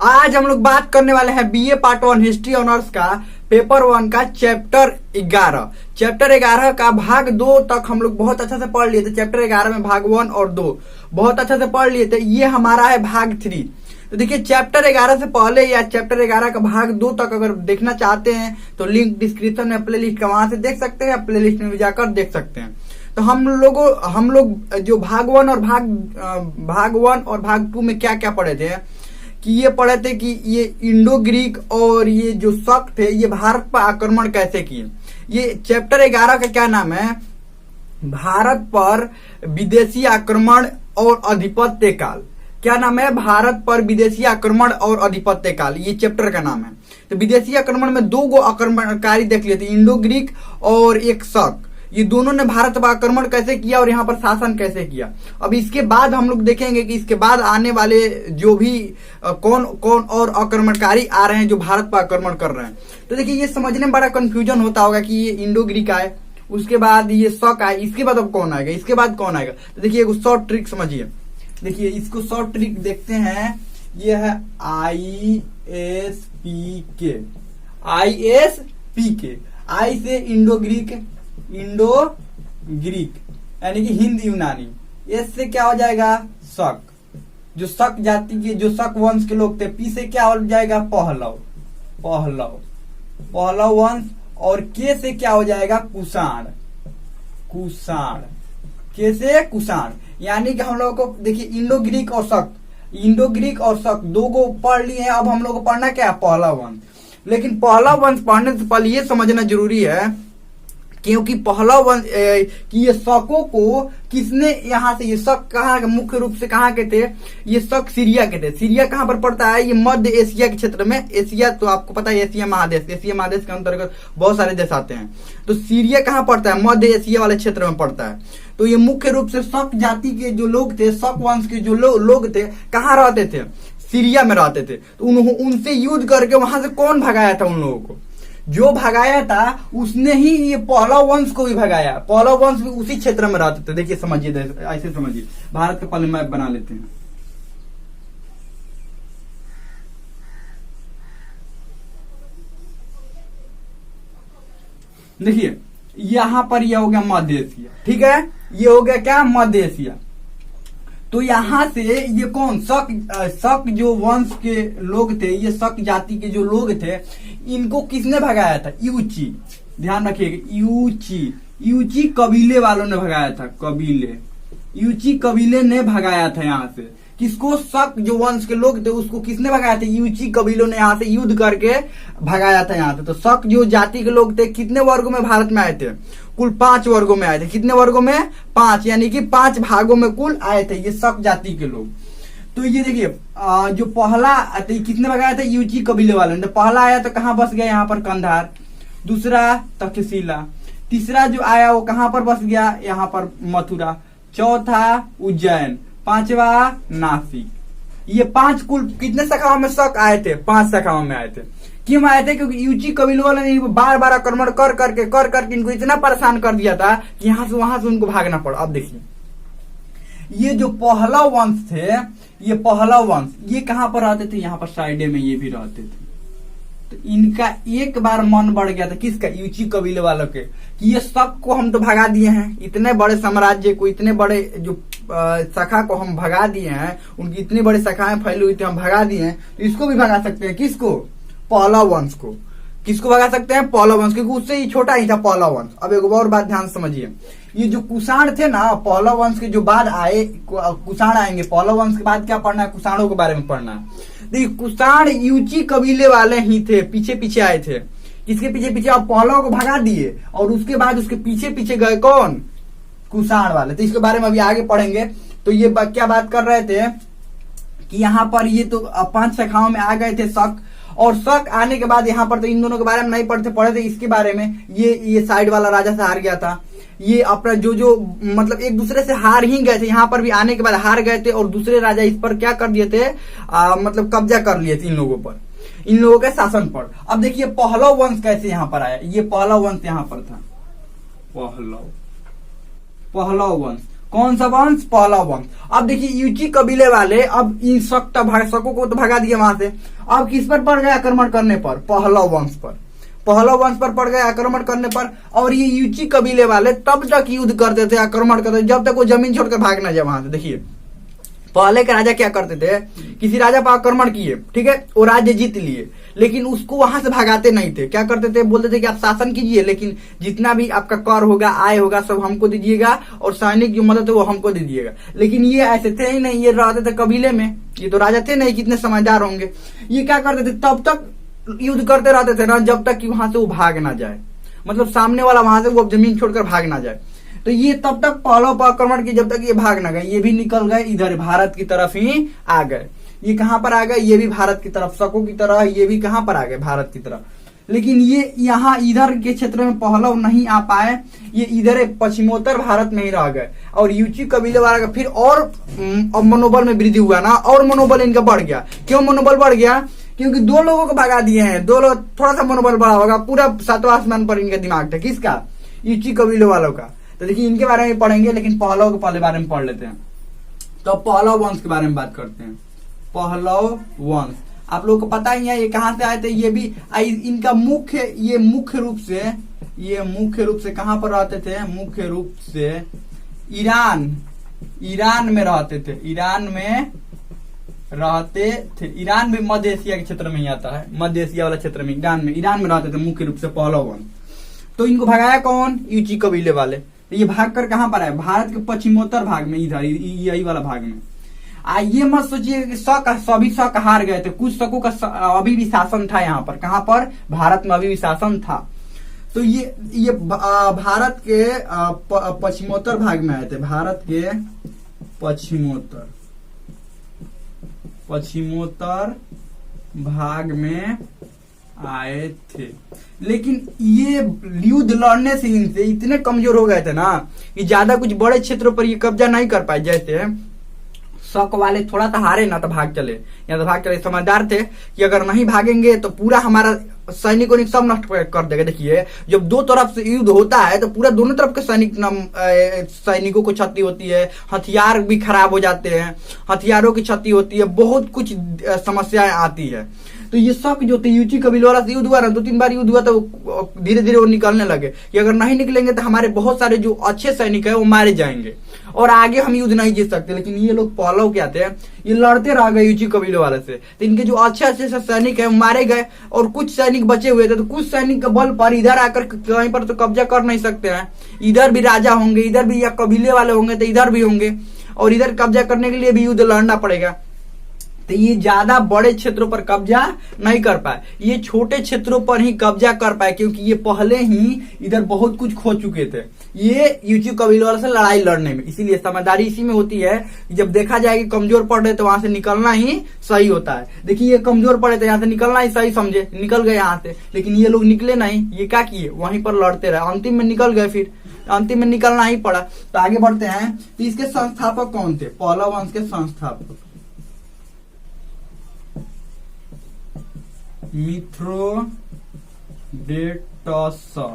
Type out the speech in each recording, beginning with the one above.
आज हम लोग बात करने वाले हैं बीए पार्ट 1 हिस्ट्री ऑनर्स का पेपर 1 का चैप्टर 11 का भाग 2 तक हम लोग बहुत अच्छा से पढ़ लिए थे। चैप्टर 11 में भाग 1 और 2 बहुत अच्छा से पढ़ लिए थे। ये हमारा है भाग 3। तो देखिए चैप्टर 11 से पहले या चैप्टर 11 का भाग 2 तक अगर देखना चाहते हैं तो लिंक डिस्क्रिप्शन में प्लेलिस्ट का वहां से देख सकते हैं, प्लेलिस्ट में भी जाकर देख सकते हैं। तो हम लोग जो भाग 1 और भाग 2 में क्या क्या पढ़े थे कि ये पढ़े थे कि ये इंडो ग्रीक और ये जो शक थे ये भारत पर आक्रमण कैसे किए। ये चैप्टर 11 का क्या नाम है, भारत पर विदेशी आक्रमण और आधिपत्य काल। क्या नाम है, भारत पर विदेशी आक्रमण और आधिपत्य काल, ये चैप्टर का नाम है। तो विदेशी आक्रमण में 2 गो आक्रमणकारी देख लिए थे, इंडो ग्रीक और एक शक। ये दोनों ने भारत पर आक्रमण कैसे किया और यहाँ पर शासन कैसे किया। अब इसके बाद हम लोग देखेंगे कि इसके बाद आने वाले जो भी कौन कौन और आक्रमणकारी आ रहे हैं जो भारत पर आक्रमण कर रहे हैं। तो देखिए ये समझने में बड़ा कंफ्यूजन होता होगा कि ये इंडो ग्रीक आए, उसके बाद ये शक आए, इसके बाद अब कौन आएगा, इसके बाद कौन आएगा। तो देखिए एक शॉर्ट ट्रिक समझिए। देखिए इसको शॉर्ट ट्रिक देखते हैं। ये है ISPK। आई से इंडो ग्रीक यानी कि हिंद यूनानी। एस से क्या हो जाएगा, शक, जो शक जाति के जो शक वंश के लोग थे। पी से क्या हो जाएगा, पहलव वंश। और के से क्या हो जाएगा, कुषाण। के से कुषाण। यानी कि हम लोगों को देखिए इंडो ग्रीक और शक 2 को पढ़ लिए हैं। अब हम लोग को पढ़ना क्या है, पहला वंश। लेकिन पहला वंश पढ़ने से पहले ये समझना जरूरी है क्योंकि पहला वंश कि ये शकों को किसने यहाँ से, ये शक कहाँ मुख्य रूप से कहाँ के थे, ये शक सीरिया के थे। सीरिया कहाँ पर पड़ता है, ये मध्य एशिया के क्षेत्र में। एशिया तो आपको पता है एशिया महादेश के अंतर्गत बहुत सारे देश आते हैं। तो सीरिया कहाँ पड़ता है, मध्य एशिया वाले क्षेत्र में पड़ता है। तो ये मुख्य रूप से शक जाति के जो लोग थे, शक वंश के जो लोग थे, कहाँ रहते थे, सीरिया में रहते थे। तो उनसे युद्ध करके वहां से कौन भगाया था, उन लोगों को जो भगाया था उसने ही ये पहला वंश को भी भगाया। पहला वंश भी उसी क्षेत्र में रहते थे। देखिए समझिए, ऐसे समझिए। भारत का पहले मैप बना लेते हैं। देखिए यहां पर यह हो गया मध्य एशिया, ठीक है। ये हो गया क्या, मध्य एशिया। तो यहां से ये कौन, शक जो वंश के लोग थे, ये शक जाति के जो लोग थे, इनको किसने भगाया था, यूची। ध्यान रखिएगा, यूची कबीले वालों ने भगाया था। यूची कबीले ने भगाया था यहाँ से किसको, शक जो वंश के लोग थे उसको किसने भगाया था, यूची कबीलों ने यहाँ से युद्ध करके भगाया था यहाँ से। तो शक जो जाति के लोग थे कितने वर्गों में भारत में आए थे, कुल 5 वर्गों में आए थे। कितने वर्गों में, 5, यानी कि 5 भागों में कुल आए थे ये शक जाति के लोग। तो ये देखिए जो पहला कितने भगाया था, यूची कबीले वालों ने। तो पहला आया तो कहाँ बस गया, यहाँ पर कंधार। दूसरा तक्षशिला। तीसरा जो आया वो कहाँ पर बस गया, यहाँ पर मथुरा। चौथा उज्जैन। 5वां नासिक। ये 5 कुल कितने शाखाओं में शक आए थे, 5 शाखाओं में आए थे। क्यों आए थे, क्योंकि यूची कबीलों वाले ने बार बार आक्रमण कर करके इनको इतना परेशान कर दिया था कि यहाँ से वहां से उनको भागना पड़ा। अब देखिए ये जो पहला वंश थे, ये पहला वंश ये कहाँ पर रहते थे, यहाँ पर साइडे में ये भी रहते थे। तो इनका एक बार मन बढ़ गया था, किसका, यूची कबीले वालों के, कि ये शक को हम तो भगा दिए हैं, इतने बड़े साम्राज्य को, इतने बड़े जो शाखा को हम भगा दिए हैं, उनकी इतनी बड़ी शाखाएं फैली हुई थी, हम भगा दिए हैं। तो इसको भी भगा सकते हैं, किसको, पहला वंश को। किसको भगा सकते हैं, पहला वंश, क्योंकि उससे ही छोटा ही था पहला वंश। अब एक और बात ध्यान समझिए, ये जो कुषाण थे ना, पहला वंश के जो बाद आए कुषाण आएंगे। पहला वंश के बाद क्या पढ़ना है, कुषाणों के बारे में पढ़ना है। देखिए कुषाण यूची कबीले वाले ही थे, पीछे आए थे। किसके पीछे, आप पहला को भगा दिए और उसके बाद उसके पीछे गए कौन, कुषाण वाले। तो इसके बारे में अभी आगे पढ़ेंगे। तो ये क्या बात कर रहे थे कि यहाँ पर ये तो 5 शाखाओं में आ गए थे शक। और शक आने के बाद यहाँ पर तो इन दोनों के बारे में नहीं पढ़े थे, इसके बारे में ये साइड वाला राजा से हार गया था। ये अपना जो मतलब एक दूसरे से हार ही गए थे, यहाँ पर भी आने के बाद हार गए थे और दूसरे राजा इस पर क्या कर दिए थे, मतलब कब्जा कर लिए थे इन लोगों पर, इन लोगों के शासन पर। अब देखिए पहला वंश कैसे यहाँ पर आया। ये पहला वंश यहाँ पर था, पहला वंश। कौन सा वंश? पहला वंश। अब देखिए यूची कबीले वाले अब इन शकों को तो भगा दिए वहां से, अब किस पर पड़ गए आक्रमण करने पर? पहला वंश पर। पहला वंश पर पड़ गए आक्रमण करने पर। और ये यूची कबीले वाले तब तक युद्ध करते थे, आक्रमण करते थे, जब तक वो जमीन छोड़कर भाग ना जाए वहां से। देखिए पहले के राजा क्या करते थे, किसी राजा पर आक्रमण किए, ठीक है, वो राज्य जीत लिए, लेकिन उसको वहां से भगाते नहीं थे। क्या करते थे? बोलते थे कि आप शासन कीजिए, लेकिन जितना भी आपका कर होगा, आय होगा, सब हमको दीजिएगा, और सैनिक जो मदद है वो हमको दे दीजिएगा। लेकिन ये ऐसे थे ही नहीं, ये रहते थे कबीले में, ये तो राजा थे नहीं, कितने समझदार होंगे। ये क्या करते थे? तब तक युद्ध करते रहते थे ना, जब तक कि वहां से वो भाग ना जाए, मतलब सामने वाला वहां से वो जमीन छोड़कर भाग ना जाए। तो ये तब तक पहला पर आक्रमण की, जब तक ये भाग ना गए। ये भी निकल गए इधर भारत की तरफ ही आ गए। ये कहां पर आ गए? ये भी भारत की तरफ, शकों की तरह, ये भी कहां पर आ गए? भारत की तरफ। लेकिन ये यहाँ इधर के क्षेत्र में पहलव नहीं आ पाए, ये इधर पश्चिमोत्तर भारत में ही रह गए। और यूची कबीले वाला का फिर और मनोबल में वृद्धि हुआ ना, और मनोबल इनका बढ़ गया। क्यों मनोबल बढ़ गया? क्योंकि दो लोगों को भगा दिए हैं, दो लोग, थोड़ा सा मनोबल बढ़ा होगा, पूरा सातवां आसमान पर इनका दिमाग था। किसका? यूची कबीले वालों का। तो देखिए इनके बारे में पढ़ेंगे, लेकिन पहलव के पहले बारे में पढ़ लेते हैं। तो पहलव वंश के बारे में बात करते हैं। पहलव वंश आप लोगों को पता ही है ये कहां से आए थे। ये भी इनका मुख्य रूप से कहां पर रहते थे? मुख्य रूप से ईरान में रहते थे। ईरान भी मध्य एशिया के क्षेत्र में ही आता है, मध्य एशिया वाला क्षेत्र में, ईरान में रहते थे मुख्य रूप से पहलव वंश। तो इनको भगाया कौन? यूची कबीले वाले। तो ये भाग कर कहां पर आए? भारत के पश्चिमोत्तर भाग में, इधर यही वाला भाग में। ये मत सोचिए कि सभी शक हार गए थे, कुछ शकों का अभी भी शासन था यहाँ पर। कहां पर? भारत में अभी भी शासन था। तो ये भारत के पश्चिमोत्तर भाग में आए थे, भारत के पश्चिमोत्तर भाग में आए थे। लेकिन ये युद्ध लड़ने से इनसे इतने कमजोर हो गए थे ना कि ज्यादा कुछ बड़े क्षेत्रों पर ये कब्जा नहीं कर पाए। जैसे शक वाले थोड़ा सा हारे ना तो भाग चले, या तो भाग चले, समझदार थे कि अगर नहीं भागेंगे तो पूरा हमारा सैनिकों ने सब नष्ट कर देगा। देखिए जब दो तरफ से युद्ध होता है तो पूरा दोनों तरफ के सैनिकों को क्षति होती है, हथियार भी खराब हो जाते हैं, हथियारों की क्षति होती है, बहुत कुछ समस्याएं आती है। तो ये शक जो थे यूची कबीले वाला से युद्ध हुआ ना, 2-3 बार युद्ध हुआ, तो धीरे धीरे वो निकलने लगे कि अगर नहीं निकलेंगे तो हमारे बहुत सारे जो अच्छे सैनिक है वो मारे जाएंगे और आगे हम युद्ध नहीं जीत सकते। लेकिन ये लोग पहलव क्या थे, ये लड़ते रह गए यूची कबीले वाले से। तो इनके जो अच्छे सैनिक है वो मारे गए और कुछ सैनिक बचे हुए थे। तो कुछ सैनिक के बल पर इधर आकर कहीं पर तो कब्जा कर नहीं सकते हैं, इधर भी राजा होंगे, इधर भी या कबीले वाले होंगे तो इधर भी होंगे, और इधर कब्जा करने के लिए भी युद्ध लड़ना पड़ेगा। तो ये ज्यादा बड़े क्षेत्रों पर कब्जा नहीं कर पाए, ये छोटे क्षेत्रों पर ही कब्जा कर पाए, क्योंकि ये पहले ही इधर बहुत कुछ खो चुके थे ये यूची कबीले वाले से लड़ाई लड़ने में। इसीलिए समझदारी इसी में होती है कि जब देखा जाए कि कमजोर पड़ रहे तो वहां से निकलना ही सही होता है। देखिए ये कमजोर पड़े थे, यहाँ से निकलना ही सही समझे, निकल गए यहाँ से। लेकिन ये लोग निकले नहीं, ये क्या किए, वहीं पर लड़ते रहे, अंतिम में निकल गए, फिर अंतिम में निकलना ही पड़ा। तो आगे बढ़ते हैं। तो इसके संस्थापक कौन थे? पहलव वंश के संस्थापक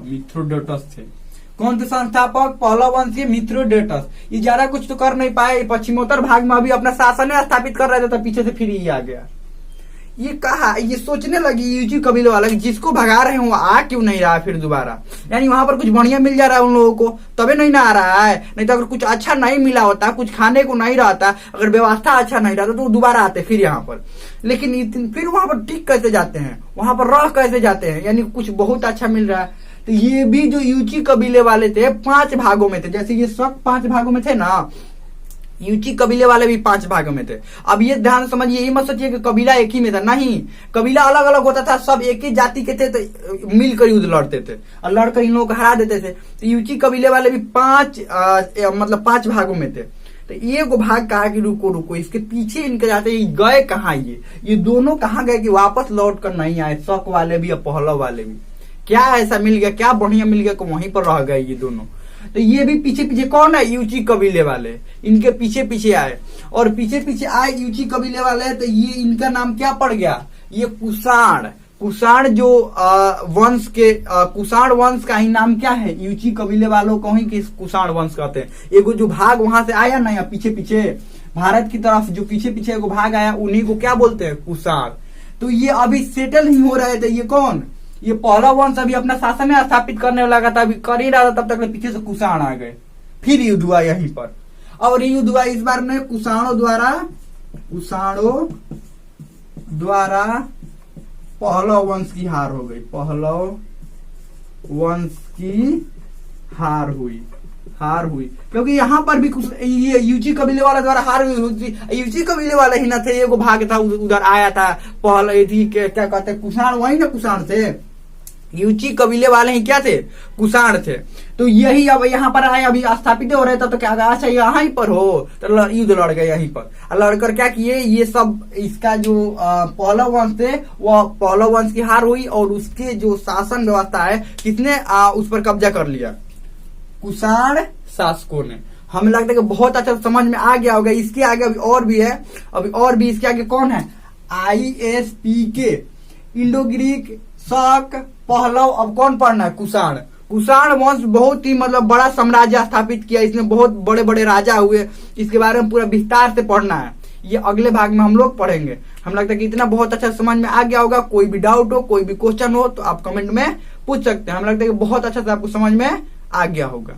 मिथ्रोडेटस थे। कौन थे संस्थापक? पहलव वंश के मिथ्रोडेटस। ये ज्यादा कुछ तो कर नहीं पाए, पश्चिमोत्तर भाग में अभी अपना शासन स्थापित कर रहे थे, तो पीछे से फिर ये आ गया। ये कहा, ये सोचने लगी यूची कबीले वाला कि जिसको भगा रहे हैं वो आ क्यों नहीं रहा फिर दोबारा, यानी वहां पर कुछ बढ़िया मिल जा रहा है उन लोगों को तबे नहीं ना आ रहा है। नहीं तो अगर कुछ अच्छा नहीं मिला होता, कुछ खाने को नहीं रहता, अगर व्यवस्था अच्छा नहीं रहता तो वो दोबारा आते फिर यहाँ पर। लेकिन फिर वहां पर टिक कैसे जाते हैं, वहां पर रह कैसे जाते हैं, यानी कुछ बहुत अच्छा मिल रहा है। तो ये भी जो यूची कबीले वाले थे 5 भागों में थे, जैसे ये सब 5 भागों में थे ना, यूची कबीले वाले भी 5 भागों में थे। अब ये ध्यान समझिए, ये मत सोचिए कि कबीला एक ही में था, नहीं, कबीला अलग अलग होता था, सब एक ही जाति के थे, तो मिलकर युद्ध लड़ते थे और लड़कर इन लोगों को हरा देते थे। तो यूची कबीले वाले भी 5 भागों में थे। तो ये को भाग कहा कि रुको, इसके पीछे इनके जाते गए कहाँ, ये दोनों कहाँ गए कि वापस लौट कर नहीं आए, शक वाले भी और पहलव वाले भी। क्या ऐसा मिल गया, क्या बढ़िया मिल गया कि वहीं पर रह गए ये दोनों। तो ये भी पीछे पीछे कौन है, यूची कबीले वाले, इनके पीछे पीछे आए और पीछे पीछे आए यूची कबीले वाले। तो ये इनका नाम क्या पड़ गया, ये कुषाण कुषाण जो वंश के कुषाण वंश का ही नाम क्या है? यूची कबीले वालों को ही कुषाण वंश कहते हैं। एगो जो भाग वहां से आया ना, या पीछे पीछे भारत की तरफ जो पीछे पीछे एगो भाग आया, उन्हीं को क्या बोलते हैं? कुषाण। तो ये अभी सेटल नहीं हो रहे थे। ये कौन? ये पहला वंश अभी अपना शासन स्थापित करने लगा था, अभी कर ही रहा था, तब तक पीछे से कुषाण आ गए। फिर युद्ध हुआ यहीं पर, और युद्ध हुआ इस बार में कुषाणों द्वारा पहलव वंश की हार हो गई। पहलव वंश की हार हुई क्योंकि यहाँ पर भी ये यूची कबीले वाला द्वारा हार हुई। यूची कबीले वाला ही ना थे, एगो भाग था उधर आया था पहले थी क्या कहते हैं कुषाण, वही ना कुषाण थे। यूची कबीले वाले ही क्या थे? कुषाण थे। तो यही अब यहाँ पर आए, अभी स्थापित हो रहे थे, तो क्या अच्छा यहाँ ही पर हो, तो युद्ध लड़ गए यहीं पर। लड़कर क्या किए, ये सब इसका जो पहलव वंश थे वो पहलव वंश की हार हुई, और उसके जो शासन व्यवस्था है किसने उस पर कब्जा कर लिया? कुषाण शासकों ने। हमें लगता है कि बहुत अच्छा समझ में आ गया होगा। इसके आगे अभी और भी है, अभी और भी इसके आगे कौन है? ISPK, इंडो ग्रीक, शक, पहलव। अब कौन पढ़ना है? कुषाण। कुषाण वंश बहुत ही मतलब बड़ा साम्राज्य स्थापित किया, इसमें बहुत बड़े बड़े राजा हुए। इसके बारे में पूरा विस्तार से पढ़ना है, ये अगले भाग में हम लोग पढ़ेंगे। हम लगता है कि इतना बहुत अच्छा समझ में आ गया होगा। कोई भी डाउट हो, कोई भी क्वेश्चन हो, तो आप कमेंट में पूछ सकते हैं। हम लगता है कि बहुत अच्छा से आपको समझ में आ गया होगा।